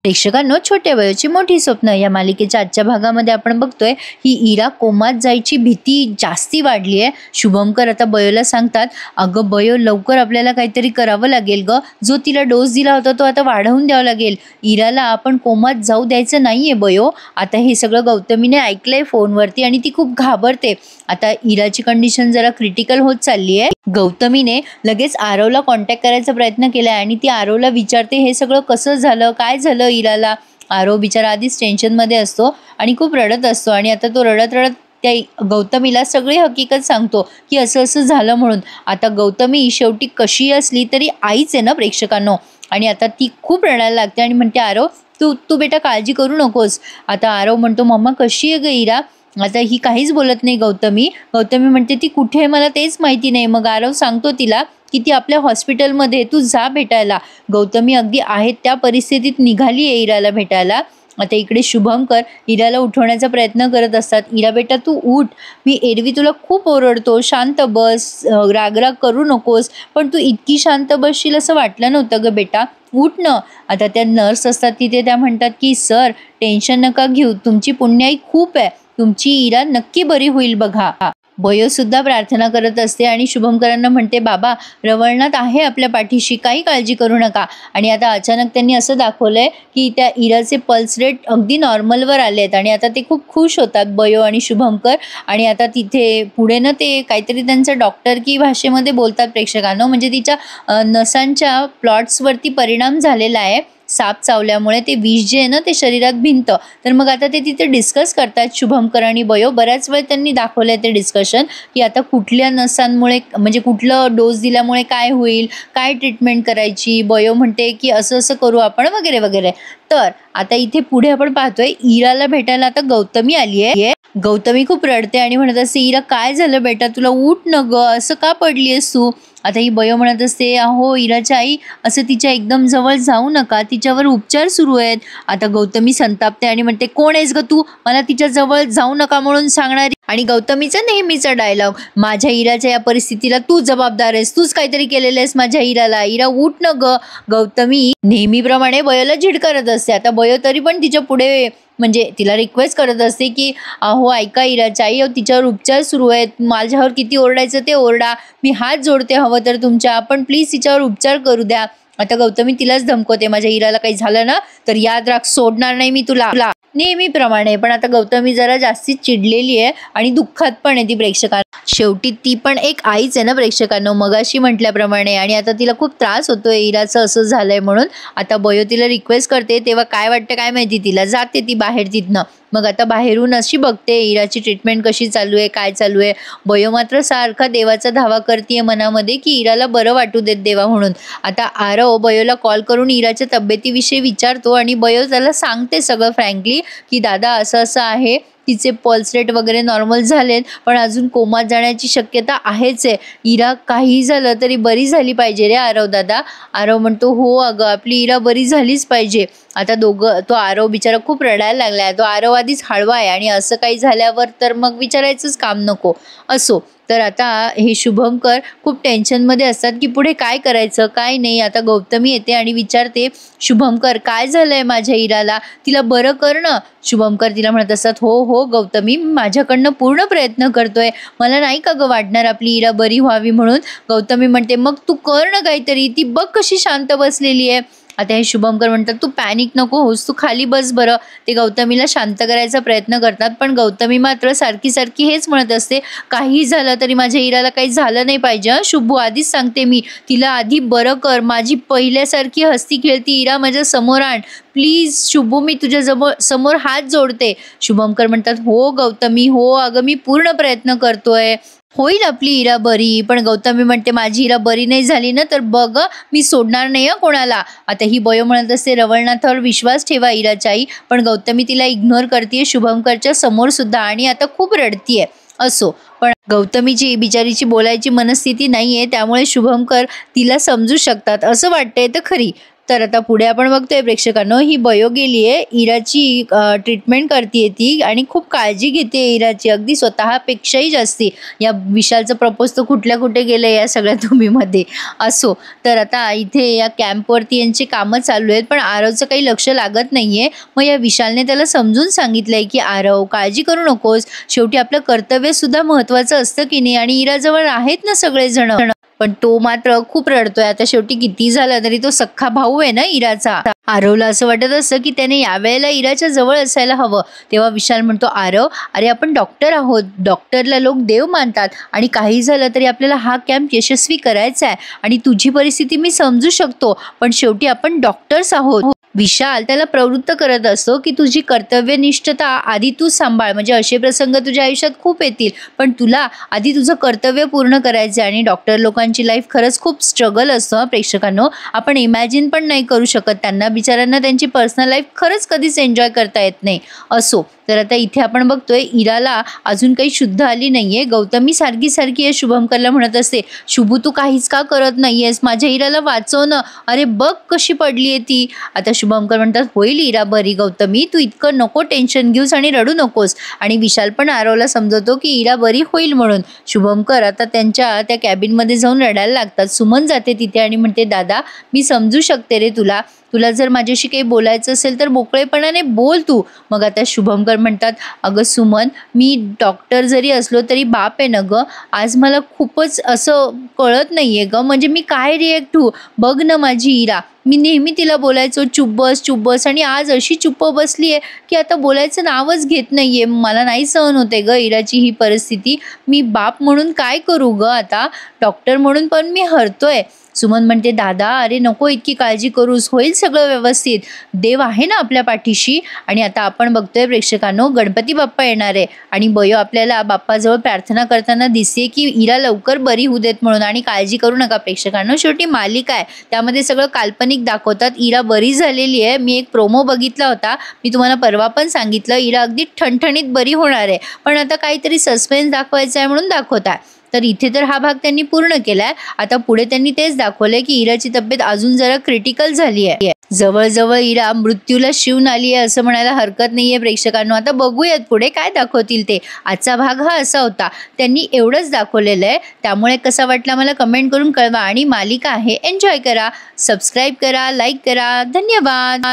प्रेक्षकांनो, छोट्या वयाची मोठी स्वप्न या मालिकेच्या आजच्या भागामध्ये आपण बघतोय ही इरा कोमात जायची भीती जास्ती वाढली आहे। शुभमकर आता बयोला सांगतात, अगं बयो, लवकर आपल्याला काहीतरी करावं लागेल ग, जो तिला डोस दिला होता तो आता वाढवून द्यावा लागेल, इराला आपण कोमात जाऊ द्यायचं नाहीये बयो। आता हे सगळं गौतमीने ऐकलंय फोनवरती आणि ती खूप घाबरते। आता इराची कंडिशन जरा क्रिटिकल होत चालली आहे। गौतमीने लगेच आरवला कॉन्टॅक्ट करायचा प्रयत्न केलाय आणि ती आरवला विचारते हे सगळं कसं झालं, काय झालं इराला। आरव बिचारा आधीच टेन्शन मध्ये असतो आणि खूप रडत असतो आणि आता तो रडत रडत त्या गौतमीला सगळी हकीकत सांगतो की असं असं झालं म्हणून। आता गौतमी शेवटी कशी असली तरी आईच आहे ना प्रेक्षकांनो, आणि आता ती खूप रडायला लागते आणि म्हणते, आरव तू तू बेटा काळजी करू नकोस। आता आरव म्हणतो, मम्मा कशी आहे ग इरा। आता ही काहीच बोलत नाही गौतमी म्हणते ती कुठे आहे मला तेच माहिती नाही। मग आरव सांगतो तिला की ती आपल्या हॉस्पिटलमध्ये, तू जा भेटायला। गौतमी अगदी आहेत त्या परिस्थितीत निघाली आहे इराला भेटायला। आता इकडे शुभमकर इराला उठवण्याचा प्रयत्न करत असतात। इरा बेटा तू उठ, मी एरवी तुला खूप ओरडतो, शांत बस, रागराग करू नकोस, पण तू इतकी शांत बसशील असं वाटलं नव्हतं ग बेटा, उठ न। आता त्या नर्स असतात तिथे, त्या म्हणतात की सर टेन्शन नका घेऊ, तुमची पुण्याई खूप आहे, तुमची इरा नक्की बरी होईल बघा। बयो सुद्धा प्रार्थना करत असते आणि शुभमकरांना म्हणते, बाबा रवळनाथ आहे आपल्या पाठीशी, काही काळजी करू नका। आणि आता अचानक त्यांनी असं दाखवलंय की त्या इराचे पल्स रेट अगदी नॉर्मलवर आलेत आणि आता ते खूप खुश होतात बयो आणि शुभमकर। आणि आता तिथे पुढे ना ते काहीतरी त्यांचं डॉक्टर की भाषेमध्ये बोलतात प्रेक्षकांनो, म्हणजे तिच्या नसांच्या प्लॉट्सवरती परिणाम झालेला आहे साप चावल्यामुळे, ते विष जे आहे ना ते शरीरात भिनतं। तर मग आता ते तिथे डिस्कस करतात शुभमकर आणि बयो। बऱ्याच वेळ त्यांनी दाखवलंय ते डिस्कशन की आता कुठल्या नसांमुळे, म्हणजे कुठलं डोस दिल्यामुळे काय होईल, काय ट्रीटमेंट करायची। बयो म्हणते की असं असं करू आपण वगैरे वगैरे। तर आता इथे पुढे आपण पाहतोय इराला भेटायला आता गौतमी आली आहे। गौतमी खूप रडते आणि म्हणत असते, इरा काय झालं बेटा, तुला उठ न ग, असं का पडलीयस तू। आता ही बयो म्हणत असते, अहो इराची आई, असं तिच्या एकदम जवळ जाऊ नका, तिच्यावर उपचार सुरू आहेत। आता गौतमी संतापते आणि म्हणते, कोण आहेस ग तू, मला तिच्या जवळ जाऊ नका म्हणून सांगणारी। आणि गौतमीचा नेहमीचा डायलॉग, माझ्या इराच्या या परिस्थितीला तू जबाबदार आहेस, तूच काहीतरी केलेलं आहेस माझ्या इराला, इरा उठ न ग। गौतमी नेहमीप्रमाणे बयोला झिडकारत असते। आता बयो तरी पण तिच्या पुढे म्हणजे तिला रिक्वेस्ट करत असते की अहो ऐका इराच्या आई, तिच्यावर उपचार सुरू आहेत, माझ्यावर किती ओरडायचं ते ओरडा, मी हात जोडते हवं तर तुमच्या, पण प्लीज तिच्यावर उपचार करू द्या। आता गौतमी तिलाच धमकवते, माझ्या इराला काही झालं ना तर याद राख, सोडणार नाही मी तुला, नेहमीप्रमाणे। पण आता गौतमी जरा जास्ती चिडलेली आहे आणि दुःखात पण आहे ती प्रेक्षकांना। शेवटी ती पण एक आईच आहे ना प्रेक्षकांनो, मगाशी म्हटल्याप्रमाणे, आणि आता तिला खूप त्रास होतोय इराचं असं झालंय म्हणून। आता बयो तिला रिक्वेस्ट करते, तेव्हा काय वाटतं काय माहिती तिला, जाते ती बाहेर तिथनं। मग आता बाहेरून अशी बघते इराची ट्रीटमेंट कशी चालू आहे, काय चालू आहे। बयो मात्र सारखा देवाचा धावा करते मनामध्ये की इराला बरं वाटू देत देवा म्हणून। आता आरव बयोला कॉल करून इराच्या तब्येतीविषयी विचारतो आणि बयो त्याला सांगते सगळं फ्रँकली की दादा असं असं आहे, तिचे पल्स रेट वगैरे नॉर्मल झालेत, पण अजून कोमात जाण्याची शक्यता आहेच आहे, इरा काही झालं तरी बरी झाली पाहिजे रे आरव दादा। आरव म्हणतो, हो अगं आपली इरा बरी झालीच पाहिजे। आता तो आरव बिचारा खूप रडायला लागलाय, तो आरव आधीच हळवा आहे आणि असं काही झाल्यावर तर मग विचारायचंच काम नको। असो, तर आता हे शुभमकर खूप टेन्शनमध्ये असतात की पुढे काय करायचं काय नाही। आता गौतमी येते आणि विचारते, शुभमकर काय झालंय माझ्या इराला, तिला बरं कर ना। शुभमकर तिला म्हणत असतात, हो हो गौतमी, माझ्याकडनं पूर्ण प्रयत्न करतोय, मला नाही का ग वाटणार आपली इरा बरी व्हावी म्हणून। गौतमी म्हणते, मग तू कर ना काहीतरी, ती बघ कशी शांत बसलेली आहे। आता हे शुभमकर म्हणतात, तू पॅनिक नको होस, तू खाली बस बरं। ते गौतमीला शांत करायचा प्रयत्न करतात, पण गौतमी मात्र सारखी सारखी हेच म्हणत असते, काही झालं तरी माझ्या इराला काही झालं नाही पाहिजे शुभू, आधीच सांगते मी, तिला आधी बरं कर, माझी पहिल्यासारखी हसती खेळती इरा माझ्या समोर आण प्लीज शुभू, मी तुझ्या समोर हात जोडते। शुभमकर म्हणतात, हो गौतमी हो, अगं मी पूर्ण प्रयत्न करतोय, होईल आपली इरा बरी। पण गौतमी म्हणते, माझी इरा बरी नाही झाली ना तर बघ मी सोडणार नाही कोणाला। आता ही बयो म्हणत असते, रवळनाथावर विश्वास ठेवा इराच्या आई, पण गौतमी तिला इग्नोर करते शुभमकरच्या समोर सुद्धा आणि आता खूप रडतीये। असो, पण गौतमीची बिचारीची बोलायची मनस्थिती नाहीये, त्यामुळे शुभमकर तिला समजू शकतात असं वाटतंय तर खरी। तर आता पुढे आपण बघतोय प्रेक्षकांनो, ही बयो गेलीये, इराची ट्रीटमेंट करते ती आणि खूप काळजी घेते इराची, अगदी स्वतःपेक्षाही जास्ती. या विशालचं प्रपोज तर कुठे गेले या सगळ्या तुम्हीमध्ये. असो, तर आता इथे या कॅम्पवरती यांची कामं चालू आहेत, पण आरवचं काही लक्ष लागत नाहीये. मग या विशालने त्याला समजून सांगितलंय की आरव, काळजी करू नकोस, शेवटी आपलं कर्तव्य सुद्धा महत्वाचं असतं की नाही, आणि इराजवळ आहेत ना सगळेजण. पण तो मात्र खूप रडतोय. आता शेवटी किती झालं तरी तो सख्खा भाऊ आहे ना इराचा. आरवला असं वाटत असतं की त्याने यावेळेला इराच्या जवळ असायला हवं. तेव्हा विशाल म्हणतो, आरव, अरे आपण डॉक्टर आहोत, डॉक्टरला लोक देव मानतात, आणि काही झालं तरी आपल्याला हा कॅम्प यशस्वी करायचा आहे, आणि तुझी परिस्थिती मी समजू शकतो, पण शेवटी आपण डॉक्टर्स आहोत. विशाल त्याला प्रवृत्त करत असतो की तुझी कर्तव्यनिष्ठता आधी तू सांभाळ, म्हणजे असे प्रसंग तुझ्या आयुष्यात खूप येतील, पण तुला आधी तुझं कर्तव्य पूर्ण करायचं आहे. आणि डॉक्टर लोकांची लाईफ खरंच खूप स्ट्रगल असतं प्रेक्षकांनो, आपण इमॅजिन पण नाही करू शकत. त्यांना बिचाऱ्यांना त्यांची पर्सनल लाईफ खरंच कधीच एन्जॉय करता येत नाही. असो, तर आता इथे आपण बघतोय इराला अजून काही शुद्ध आली नाहीये. गौतमी सारखी या शुभंकरला म्हणत असते, शुभू तू काहीच का करत नाहीयेस, माझ्या इराला वाचव ना, अरे बघ कशी पडलीये ती. आता शुभंकर म्हणतात, होईल इरा बरी गौतमी, तू इतकं नको टेन्शन घेऊस आणि रडू नकोस. आणि विशाल पण आरवला समजवतो की इरा बरी होईल म्हणून. शुभंकर आता त्यांच्या त्या कॅबिनमध्ये जाऊन रडायला लागतात. सुमन जाते तिथे आणि म्हणते, दादा मी समजू शकते रे तुला जर माझ्याशी काही बोलायचं असेल तर मोकळेपणाने बोल तू. मग आता शुभंकर म्हणतात, अगं सुमन, मी डॉक्टर जरी असलो तरी बाप आहे ना गं, आज मला खूपच असं कळत नाहीये ग, म्हणजे मी काय रिॲक्ट होऊ. बघ ना माझी इरा, मी नेहमी तिला बोलायचो चुप बस, आणि आज अशी चुप्प बसली आहे की आता बोलायचं नावच घेत नाहीये. मला नाही सहन होते ग इराची ही परिस्थिती. मी बाप म्हणून काय करू ग आता, डॉक्टर म्हणून पण मी हरतोय. सुमन म्हणते, दादा अरे नको इतकी काळजी करूस, होईल सगळं व्यवस्थित, देव आहे ना आपल्या पाठीशी. आणि आता आपण बघतोय प्रेक्षकांनो, गणपती बाप्पा येणार आहे, आणि बयो आपल्याला बाप्पाजवळ प्रार्थना करताना दिसते की इरा लवकर बरी होऊ देत म्हणून. आणि काळजी करू नका प्रेक्षकांनो, शेवटी मालिका आहे, त्यामध्ये सगळं काल्पनिक दाखवतात. इरा बरी झालेली आहे. मी एक प्रोमो बघितला होता, मी तुम्हाला परवा पण सांगितलं, इरा अगदी ठणठणीत बरी होणार आहे, पण आता काहीतरी सस्पेन्स दाखवायचा आहे म्हणून दाखवतात. तर इथे तर हा भाग त्यांनी पूर्ण केलाय. आता पुढे त्यांनी तेच दाखवलंय की इराची तब्येत अजून जरा क्रिटिकल झाली आहे. जवळजवळ इरा मृत्यूला शिवून आली आहे असं म्हणायला हरकत नाहीये प्रेक्षकांनो. आता बघूयात पुढे काय दाखवतील ते. आजचा भाग हा असा होता, त्यांनी एवढंच दाखवलेलं आहे. त्यामुळे कसा वाटला मला कमेंट करून कळवा, आणि मालिका आहे एन्जॉय करा, सबस्क्राईब करा, लाईक करा. धन्यवाद.